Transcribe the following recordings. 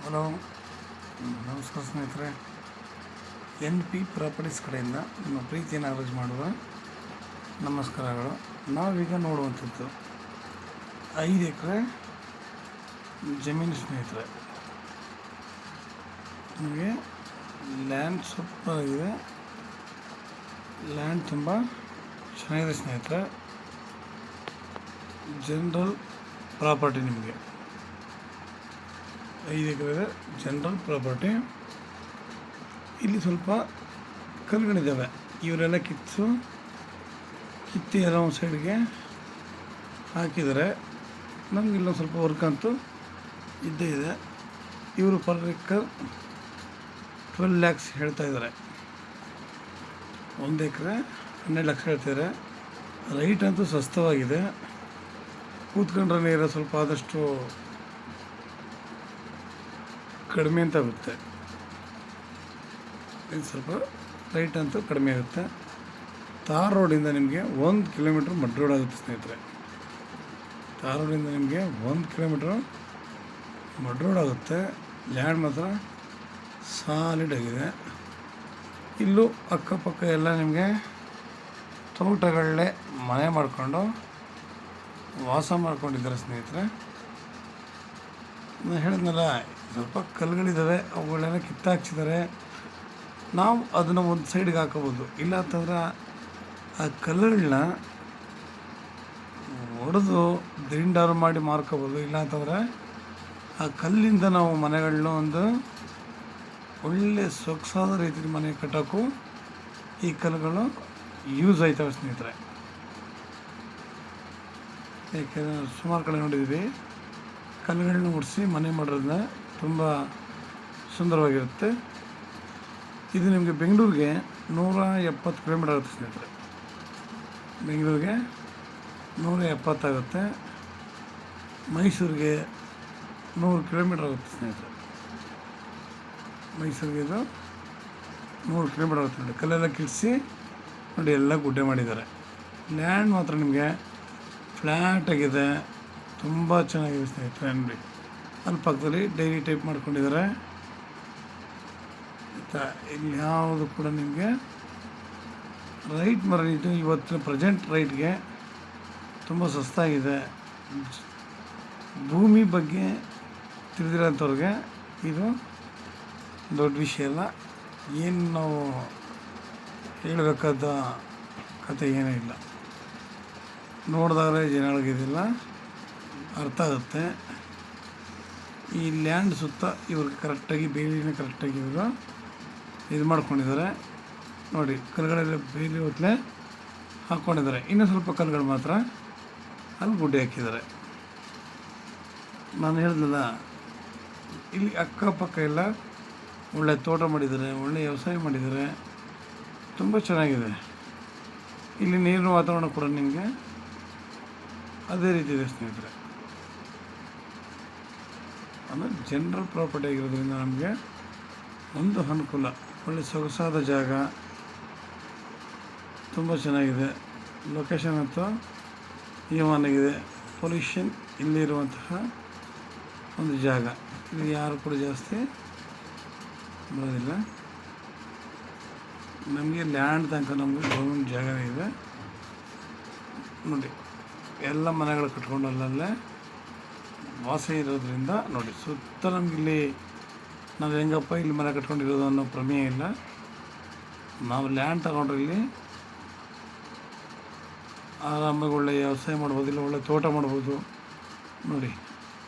Hello, ನಮಸ್ಕಾರ ಸ್ನೇಹಿತರೆ. NP properties ಕಡೆಯಿಂದ ನಿಮ್ಮ ಪ್ರೀತಿಯನ್ನು ಅರ್ಜಿ ಮಾಡುವ ನಮಸ್ಕಾರಗಳು. ನಾವೀಗ ನೋಡುವಂಥದ್ದು 5 ಎಕರೆ ಜಮೀನು ಸ್ನೇಹಿತರೆ. ನಿಮಗೆ ಲ್ಯಾಂಡ್ ಸೂಪರ್ ಆಗಿದೆ, ಲ್ಯಾಂಡ್ ತುಂಬ ಚೆನ್ನಾಗಿದೆ ಸ್ನೇಹಿತರೆ. ಜನರಲ್ ಪ್ರಾಪರ್ಟಿ, ನಿಮಗೆ 5 ಎಕರೆ ಜನರಲ್ ಪ್ರಾಪರ್ಟಿ. ಇಲ್ಲಿ ಸ್ವಲ್ಪ ಕಲ್ಲುಗಳಿದ್ದಾವೆ, ಇವರೆಲ್ಲ ಕಿತ್ತಿ ಎಲ್ಲ ಒಂದು ಸೈಡ್ಗೆ ಹಾಕಿದ್ದಾರೆ. ನಮ್ಗೆ ಇಲ್ಲೊಂದು ಸ್ವಲ್ಪ ವರ್ಕ್ ಅಂತೂ ಇದ್ದೇ ಇದೆ. ಇವರು ಪರ್ ಎಕರ್ 12 lakhs ಹೇಳ್ತಾ ಇದ್ದಾರೆ. 1 ಎಕರೆ 12 ಲಕ್ಷ ಹೇಳ್ತಿದ್ದಾರೆ. ರೈಟ್ ಅಂತೂ ಸಸ್ತವಾಗಿದೆ. ಕೂತ್ಕೊಂಡ್ರೆ ನೀರು ಸ್ವಲ್ಪ ಆದಷ್ಟು ಕಡಿಮೆ ಅಂತ ಆಗುತ್ತೆ. ಇದು ಸ್ವಲ್ಪ ರೈಟ್ ಅಂತೂ ಕಡಿಮೆ ಆಗುತ್ತೆ. ತಾರ್ ರೋಡಿಂದ ನಿಮಗೆ 1 ಕಿಲೋಮೀಟ್ರ್ ಮಡ್ ರೋಡ್ ಆಗುತ್ತೆ ಸ್ನೇಹಿತರೆ. ತಾರ್ ರೋಡಿಂದ ನಿಮಗೆ 1 ಕಿಲೋಮೀಟ್ರ್ ಮಡ್ ರೋಡ್ ಆಗುತ್ತೆ. ಲ್ಯಾಂಡ್ ಮಾತ್ರ ಸಾಲಿಡ್ ಆಗಿದೆ. ಇಲ್ಲೂ ಅಕ್ಕಪಕ್ಕ ಎಲ್ಲ ನಿಮಗೆ ತೋಟಗಳಲ್ಲೇ ಮನೆ ಮಾಡಿಕೊಂಡು ವಾಸ ಮಾಡ್ಕೊಂಡಿದ್ದಾರೆ ಸ್ನೇಹಿತರೆ. ನಾನು ಹೇಳಿದ್ನಲ್ಲ, ಸ್ವಲ್ಪ ಕಲ್ಲುಗಳಿದ್ದಾವೆ, ಅವುಗಳೆಲ್ಲ ಕಿತ್ತಾಕ್ಸಿದ್ದಾರೆ. ನಾವು ಅದನ್ನು ಒಂದು ಸೈಡ್ಗೆ ಹಾಕೋಬೋದು. ಇಲ್ಲ ಅಂತಂದ್ರೆ ಆ ಕಲ್ಲುಗಳನ್ನ ಹೊಡೆದು ದಿಂಡಾರು ಮಾಡಿ ಮಾರ್ಕೋಬೋದು. ಇಲ್ಲ ಅಂತಂದರೆ ಆ ಕಲ್ಲಿಂದ ನಾವು ಮನೆಗಳನ್ನ ಒಂದು ಒಳ್ಳೆ ಸೊಗಸಾದ ರೀತಿಯಲ್ಲಿ ಮನೆ ಕಟ್ಟೋಕ್ಕೂ ಈ ಕಲ್ಲುಗಳು ಯೂಸ್ ಆಯ್ತವೆ ಸ್ನೇಹಿತರೆ. ಏಕೆಂದರೆ ಸುಮಾರು ಕಡೆ ನೋಡಿದ್ದೀವಿ, ಕಲ್ಲುಗಳನ್ನ ಹೊಡಿಸಿ ಮನೆ ಮಾಡೋದನ್ನ ತುಂಬ ಸುಂದರವಾಗಿರುತ್ತೆ. ಇದು ನಿಮಗೆ ಬೆಂಗಳೂರಿಗೆ 170 ಕಿಲೋಮೀಟರ್ ಆಗುತ್ತೆ ಸ್ನೇಹಿತರೆ. ಬೆಂಗಳೂರಿಗೆ 170 ಆಗುತ್ತೆ. ಮೈಸೂರಿಗೆ 100 ಕಿಲೋಮೀಟರ್ ಆಗುತ್ತೆ ಸ್ನೇಹಿತರೆ. ಮೈಸೂರಿಗೆ ಇದು 100 ಕಿಲೋಮೀಟರ್ ಆಗುತ್ತೆ ನೋಡಿ. ಕಲ್ಲೆಲ್ಲ ಕಿಡಿಸಿ ನೋಡಿ ಎಲ್ಲ ಗುಡ್ಡೆ ಮಾಡಿದ್ದಾರೆ. ಲ್ಯಾಂಡ್ ಮಾತ್ರ ನಿಮಗೆ ಫ್ಲ್ಯಾಟ್ ಆಗಿದೆ, ತುಂಬ ಚೆನ್ನಾಗಿದೆ ಸ್ನೇಹಿತರೆ. ನೋಡಿ ಅಲ್ಲಿ ಪಕ್ಕದಲ್ಲಿ ಡೈರಿ ಟೈಪ್ ಮಾಡ್ಕೊಂಡಿದ್ದಾರೆ. ಇಲ್ಲಿ ಯಾವುದು ಕೂಡ ನಿಮಗೆ ರೈಟ್ ಇದು ಇವತ್ತಿನ ಪ್ರೆಸೆಂಟ್ ರೈಟ್ಗೆ ತುಂಬ ಸಸ್ತಾಗಿದೆ. ಭೂಮಿ ಬಗ್ಗೆ ತಿಳಿದಿರೋಂಥವ್ರಿಗೆ ಇದು ದೊಡ್ಡ ವಿಷಯ ಅಲ್ಲ. ಏನು ನಾವು ಹೇಳಬೇಕಾದ ಕತೆ ಏನೂ ಇಲ್ಲ. ನೋಡಿದಾಗಲೇ ಜನಗಳಿಗಿದಿಲ್ಲ ಅರ್ಥ ಆಗುತ್ತೆ. ಈ ಲ್ಯಾಂಡ್ ಸುತ್ತ ಇವ್ರಿಗೆ ಕರೆಕ್ಟಾಗಿ ಬೇಲಿನ ಕರೆಕ್ಟಾಗಿ ಇವರು ಇದು ಮಾಡ್ಕೊಂಡಿದ್ದಾರೆ ನೋಡಿ. ಕಲ್ಲುಗಳೆಲ್ಲ ಬೇಲಿ ಹೊತ್ತಲೇ ಹಾಕ್ಕೊಂಡಿದ್ದಾರೆ. ಇನ್ನೂ ಸ್ವಲ್ಪ ಕಲ್ಲುಗಳು ಮಾತ್ರ ಅಲ್ಲಿ ಗುಡ್ಡೆ ಹಾಕಿದ್ದಾರೆ. ನಾನು ಹೇಳಿದ್ನಲ್ಲ, ಇಲ್ಲಿ ಅಕ್ಕಪಕ್ಕ ಎಲ್ಲ ಒಳ್ಳೆ ತೋಟ ಮಾಡಿದ್ದಾರೆ, ಒಳ್ಳೆ ವ್ಯವಸಾಯ ಮಾಡಿದ್ದಾರೆ, ತುಂಬ ಚೆನ್ನಾಗಿದೆ. ಇಲ್ಲಿ ನೀರಿನ ವಾತಾವರಣ ಕೂಡ ನಿಮಗೆ ಅದೇ ರೀತಿ ಇದೆ ಸ್ನೇಹಿತರೆ. ಅಂದರೆ ಜನರಲ್ ಪ್ರಾಪರ್ಟಿ ಆಗಿರೋದ್ರಿಂದ ನಮಗೆ ಒಂದು ಅನುಕೂಲ, ಒಳ್ಳೆ ಸೊಗಸಾದ ಜಾಗ, ತುಂಬ ಚೆನ್ನಾಗಿದೆ. ಲೊಕೇಶನ್ ಅಂತೂ ಏಮಾನಾಗಿದೆ. ಪೊಲ್ಯೂಷನ್ ಇಲ್ಲಿರುವಂತಹ ಒಂದು ಜಾಗ. ಇಲ್ಲಿ ಯಾರು ಕೂಡ ಜಾಸ್ತಿ ಬರೋದಿಲ್ಲ. ನಮಗೆ ಲ್ಯಾಂಡ್ ತನಕ ನಮಗೆ ಗೌರ್ಮೆಂಟ್ ಜಾಗ ಇದೆ ನೋಡಿ. ಎಲ್ಲ ಮನೆಗಳು ಕಟ್ಕೊಂಡು ಅಲ್ಲಲ್ಲೇ ವಾಸ ಇರೋದ್ರಿಂದ ನೋಡಿ, ಸುತ್ತ ನಮಗಿಲ್ಲಿ ನಾವು ಹೆಂಗಪ್ಪ ಇಲ್ಲಿ ಮನೆ ಕಟ್ಕೊಂಡಿರೋದು ಅನ್ನೋ ಪ್ರಮೇಯ ಇಲ್ಲ. ನಾವು ಲ್ಯಾಂಡ್ ತಗೊಂಡ್ರೆ ಇಲ್ಲಿ ಆರಾಮಾಗಿ ಒಳ್ಳೆ ವ್ಯವಸಾಯ ಮಾಡ್ಬೋದು, ಇಲ್ಲ ಒಳ್ಳೆ ತೋಟ ಮಾಡ್ಬೋದು ನೋಡಿ.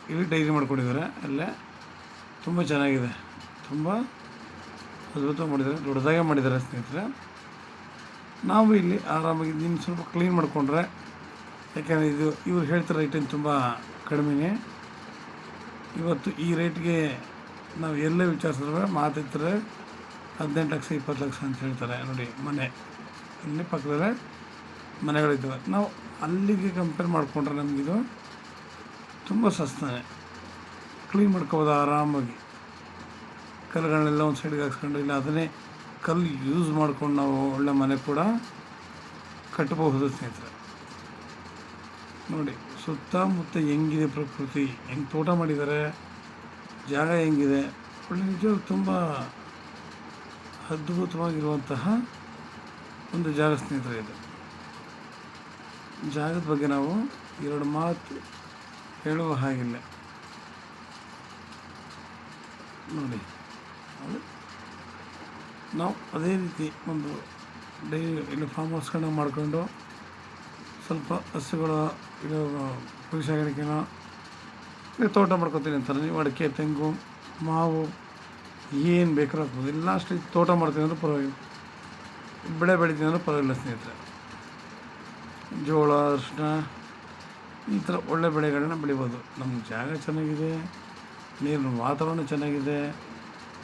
ಇಲ್ಲಿ ಡೈರಿ ಮಾಡ್ಕೊಂಡಿದ್ದಾರೆ, ಅಲ್ಲೇ ತುಂಬ ಚೆನ್ನಾಗಿದೆ, ತುಂಬ ಅದ್ಭುತ ಮಾಡಿದ್ದಾರೆ, ದೊಡ್ಡದಾಗೆ ಮಾಡಿದ್ದಾರೆ ಸ್ನೇಹಿತರೆ. ನಾವು ಇಲ್ಲಿ ಆರಾಮಾಗಿ ಇನ್ನು ಸ್ವಲ್ಪ ಕ್ಲೀನ್ ಮಾಡಿಕೊಂಡ್ರೆ, ಯಾಕೆಂದರೆ ಇದು ಇವ್ರು ಹೇಳ್ತಾರೆ ರೇಟಿನ ತುಂಬ ಕಡಿಮೆನೇ. ಇವತ್ತು ಈ ರೇಟ್ಗೆ ನಾವು ಎಲ್ಲೇ ವಿಚಾರಿಸಿದ್ರೆ ಮಾತಾಡ್ತಾರೆ 18 ಲಕ್ಷ 20 ಲಕ್ಷ ಅಂತ ಹೇಳ್ತಾರೆ ನೋಡಿ. ಮನೆ ಇಲ್ಲಿ ಪಕ್ಕದಲ್ಲೇ ಮನೆಗಳಿದ್ದಾವೆ. ನಾವು ಅಲ್ಲಿಗೆ ಕಂಪೇರ್ ಮಾಡಿಕೊಂಡ್ರೆ ನಮಗಿದು ತುಂಬ ಸಸ್ತಾನೆ. ಕ್ಲೀನ್ ಮಾಡ್ಕೋಬೋದು ಆರಾಮಾಗಿ. ಕಲ್ಲುಗಳನ್ನೆಲ್ಲ ಒಂದು ಸೈಡ್ಗೆ ಹಾಕ್ಸ್ಕೊಂಡು, ಇಲ್ಲ ಅದನ್ನೇ ಕಲ್ಲು ಯೂಸ್ ಮಾಡ್ಕೊಂಡು ನಾವು ಒಳ್ಳೆ ಮನೆ ಕೂಡ ಕಟ್ಟಬಹುದು ಸ್ನೇಹಿತರೆ. ನೋಡಿ ಸುತ್ತಮುತ್ತ ಹೆಂಗಿದೆ ಪ್ರಕೃತಿ, ಹೆಂಗೆ ತೋಟ ಮಾಡಿದ್ದಾರೆ, ಜಾಗ ಹೆಂಗಿದೆ, ಒಳ್ಳೆ ನಿಜವಾಗ್ಲೂ ತುಂಬ ಅದ್ಭುತವಾಗಿರುವಂತಹ ಒಂದು ಜಾಗ ಸ್ನೇಹಿತರೆ. ಇದು ಜಾಗದ ಬಗ್ಗೆ ನಾವು ಎರಡು ಮಾತು ಹೇಳುವ ಹಾಗಿಲ್ಲ ನೋಡಿ. ನಾವು ಅದೇ ರೀತಿ ಒಂದು ಡೈಲಿ ಇಲ್ಲಿ ಫಾರ್ಮ್ ಹೌಸ್ಗಳನ್ನ ಮಾಡಿಕೊಂಡು ಸ್ವಲ್ಪ ಹಸುಗಳ ಇದು ಕುರಿ ಸಾಗಾಣಿಕೆನ ತೋಟ ಮಾಡ್ಕೊತೀನಿ ಅಂತಾರೆ. ನೀವು ಅಡಿಕೆ, ತೆಂಗು, ಮಾವು ಏನು ಬೇಕಾದ್ರೂ ಹಾಕ್ಬೋದು. ಇಲ್ಲ ಅಷ್ಟು ತೋಟ ಮಾಡ್ತೀನಿ ಅಂದ್ರೆ ಪರವಾಗಿಲ್ಲ, ಬೆಳೆ ಬೆಳಿತೀನಿ ಅಂದ್ರೆ ಪರವಾಗಿಲ್ಲ ಸ್ನೇಹಿತರೆ. ಜೋಳ, ಅರಿಶಿನ ಈ ಥರ ಒಳ್ಳೆ ಬೆಳೆಗಳನ್ನ ಬೆಳಿಬೋದು. ನಮ್ಮ ಜಾಗ ಚೆನ್ನಾಗಿದೆ, ನೀರಿನ ವಾತಾವರಣ ಚೆನ್ನಾಗಿದೆ,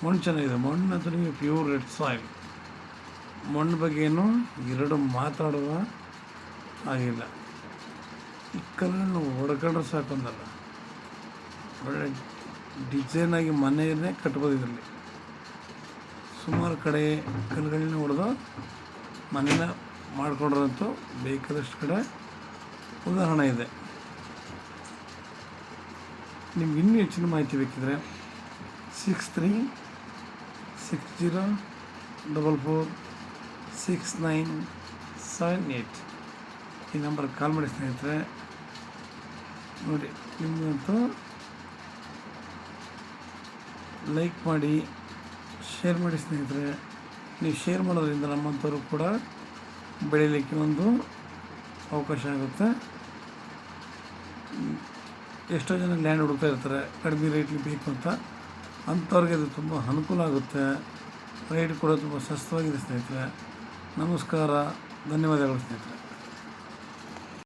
ಮಣ್ಣು ಚೆನ್ನಾಗಿದೆ. ಮಣ್ಣು ಅಂತ ನಿಮಗೆ ಪ್ಯೂರ್ ರೆಡ್ ಸಾಯಿಲ್. ಮಣ್ಣು ಬಗ್ಗೆ ಏನು ಎರಡು ಮಾತಾಡುವ ಆಗಿಲ್ಲ. ಈ ಕಲ್ಲನ್ನು ಹೊಡ್ಕೊಂಡ್ರೆ ಸಾಕೊಂದಲ್ಲ, ಒಳ್ಳೆ ಡಿಸೈನಾಗಿ ಮನೆಯನ್ನೇ ಕಟ್ಬೋದು. ಇದರಲ್ಲಿ ಸುಮಾರು ಕಡೆ ಕಲ್ಲುಗಳನ್ನ ಹೊಡೆದು ಮನೇನ ಮಾಡ್ಕೊಂಡಿರೋಂತೂ ಬೇಕಾದಷ್ಟು ಕಡೆ ಉದಾಹರಣೆ ಇದೆ. ನಿಮ್ಗೆ ಇನ್ನೂ ಹೆಚ್ಚಿನ ಮಾಹಿತಿ ಬೇಕಿದ್ರೆ 6360446978 ಈ ನಂಬರ್ಗೆ ಕಾಲ್ ಮಾಡಿ ಸ್ನೇಹಿತರೆ. ನೋಡಿ, ನಿಮಗಂತೂ ಲೈಕ್ ಮಾಡಿ, ಶೇರ್ ಮಾಡಿ ಸ್ನೇಹಿತರೆ. ನೀವು ಶೇರ್ ಮಾಡೋದ್ರಿಂದ ನಮ್ಮಂಥವ್ರು ಕೂಡ ಬೆಳೀಲಿಕ್ಕೆ ಒಂದು ಅವಕಾಶ ಆಗುತ್ತೆ. ಎಷ್ಟೋ ಜನ ಲ್ಯಾಂಡ್ ಹುಡುಕ್ತಾ ಇರ್ತಾರೆ ಕಡಿಮೆ ರೇಟ್ಲಿ ಬೇಕು ಅಂತ, ಅಂಥವ್ರಿಗೆ ಅದು ತುಂಬ ಅನುಕೂಲ ಆಗುತ್ತೆ. ರೇಟ್ ಕೂಡ ತುಂಬ ಸಸ್ತವಾಗಿದೆ ಸ್ನೇಹಿತರೆ. ನಮಸ್ಕಾರ, ಧನ್ಯವಾದಗಳು ಸ್ನೇಹಿತರೆ.